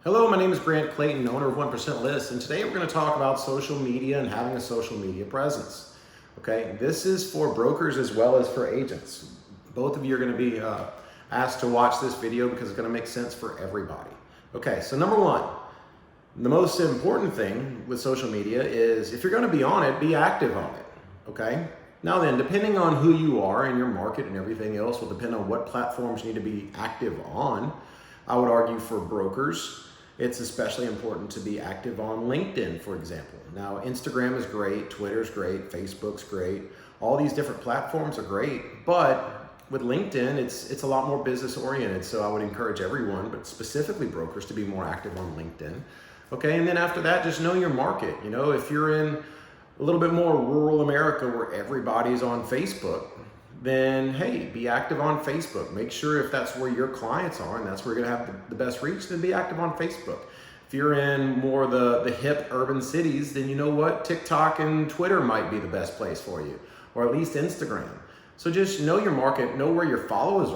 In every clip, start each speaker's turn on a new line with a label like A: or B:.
A: Hello, my name is Grant Clayton, owner of 1% List, and today we're going to talk about social media and having a social media presence. Okay, this is for brokers as well as for agents. Both of you are going to be asked to watch this video because it's going to make sense for everybody. Okay, so number one, the most important thing with social media is if you're going to be on it, be active on it. Okay, now then, depending on who you are and your market and everything else will depend on what platforms you need to be active on. I would argue for brokers, it's especially important to be active on LinkedIn, for example. Now, Instagram is great, Twitter's great, Facebook's great. All these different platforms are great, but with LinkedIn, it's a lot more business oriented. So I would encourage everyone, but specifically brokers, to be more active on LinkedIn. Okay, and then after that, just know your market. You know, if you're in a little bit more rural America where everybody's on Facebook, then hey, be active on Facebook. Make sure if that's where your clients are and that's where you're gonna have the best reach, then be active on Facebook. If you're in more the hip urban cities, then you know what? TikTok and Twitter might be the best place for you, or at least Instagram. So just know your market, know where your followers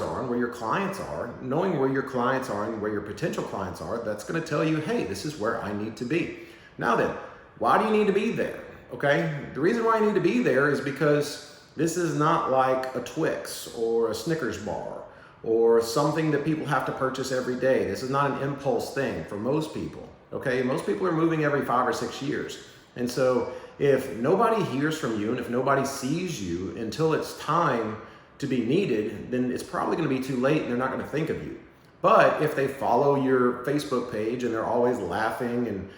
A: are and where your clients are. Knowing where your clients are and where your potential clients are, that's gonna tell you, hey, this is where I need to be. Now then, why do you need to be there? Okay, the reason why you need to be there is because this is not like a Twix or a Snickers bar or something that people have to purchase every day. This is not an impulse thing for most people, okay? Most people are moving every 5 or 6 years. And so if nobody hears from you and if nobody sees you until it's time to be needed, then it's probably gonna be too late and they're not gonna think of you. But if they follow your Facebook page and they're always laughing and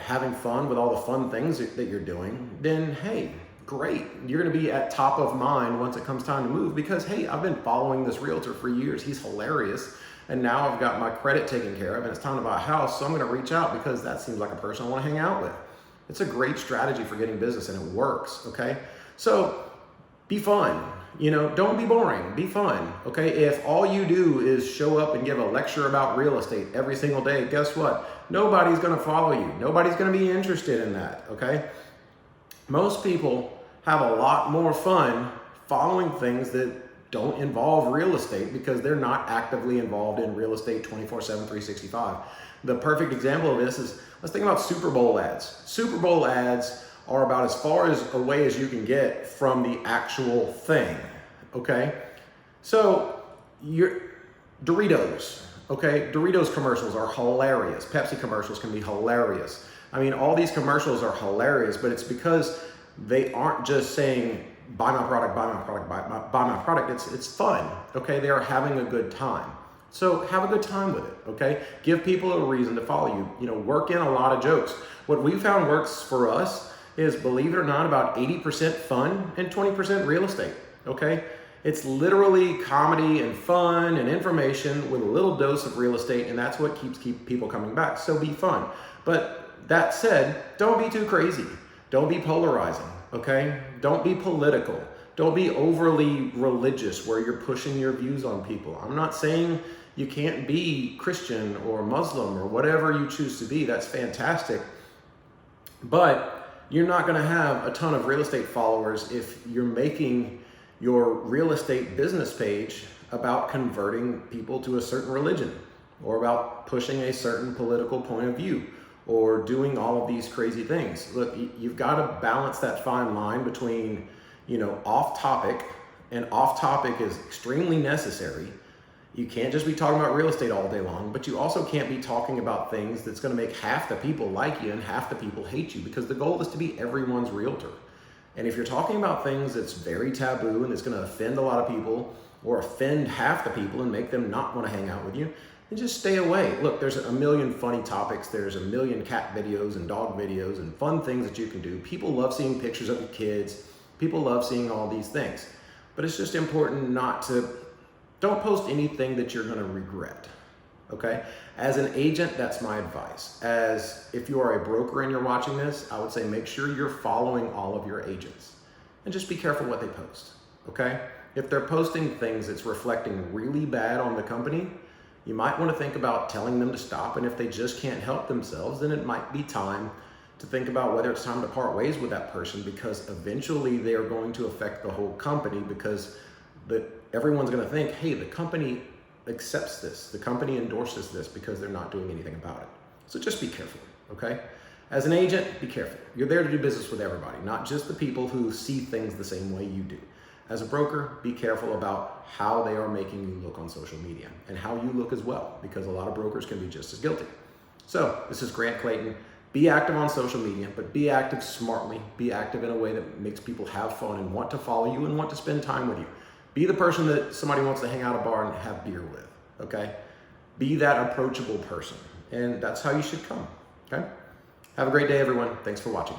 A: having fun with all the fun things that you're doing, then hey, great. You're going to be at top of mind once it comes time to move because, hey, I've been following this realtor for years. He's hilarious. And now I've got my credit taken care of and it's time to buy a house. So I'm going to reach out because that seems like a person I want to hang out with. It's a great strategy for getting business and it works. Okay. So be fun. Don't be boring. Be fun. Okay. If all you do is show up and give a lecture about real estate every single day, guess what? Nobody's going to follow you. Nobody's going to be interested in that. Okay. Most people have a lot more fun following things that don't involve real estate because they're not actively involved in real estate 24/7, 365. The perfect example of this is, let's think about Super Bowl ads. Super Bowl ads are about as far away as you can get from the actual thing, okay? So your Doritos, okay? Doritos commercials are hilarious. Pepsi commercials can be hilarious. I mean, all these commercials are hilarious, but it's because they aren't just saying, buy my product, buy my product, buy my product. It's fun, okay? They are having a good time. So have a good time with it, okay? Give people a reason to follow you. Work in a lot of jokes. What we found works for us is, believe it or not, about 80% fun and 20% real estate, okay? It's literally comedy and fun and information with a little dose of real estate, and that's what keeps people coming back. So be fun. But that said, don't be too crazy. Don't be polarizing, okay? Don't be political. Don't be overly religious where you're pushing your views on people. I'm not saying you can't be Christian or Muslim or whatever you choose to be. That's fantastic. But you're not gonna have a ton of real estate followers if you're making your real estate business page about converting people to a certain religion or about pushing a certain political point of view, or doing all of these crazy things. Look, you've got to balance that fine line between, off topic, and off topic is extremely necessary. You can't just be talking about real estate all day long, but you also can't be talking about things that's going to make half the people like you and half the people hate you, because the goal is to be everyone's realtor. And if you're talking about things that's very taboo and that's going to offend a lot of people or offend half the people and make them not want to hang out with you, and just stay away. Look, there's a million funny topics. There's a million cat videos and dog videos and fun things that you can do. People love seeing pictures of your kids. People love seeing all these things. But it's just important don't post anything that you're gonna regret, okay? As an agent, that's my advice. If you are a broker and you're watching this, I would say make sure you're following all of your agents. And just be careful what they post, okay? If they're posting things that's reflecting really bad on the company, you might want to think about telling them to stop, and if they just can't help themselves, then it might be time to think about whether it's time to part ways with that person, because eventually they are going to affect the whole company, because everyone's going to think, hey, the company accepts this. The company endorses this because they're not doing anything about it. So just be careful, okay? As an agent, be careful. You're there to do business with everybody, not just the people who see things the same way you do. As a broker, be careful about how they are making you look on social media and how you look as well, because a lot of brokers can be just as guilty. So this is Grant Clayton. Be active on social media, but be active smartly. Be active in a way that makes people have fun and want to follow you and want to spend time with you. Be the person that somebody wants to hang out at a bar and have beer with, okay? Be that approachable person, and that's how you should come, okay? Have a great day, everyone. Thanks for watching.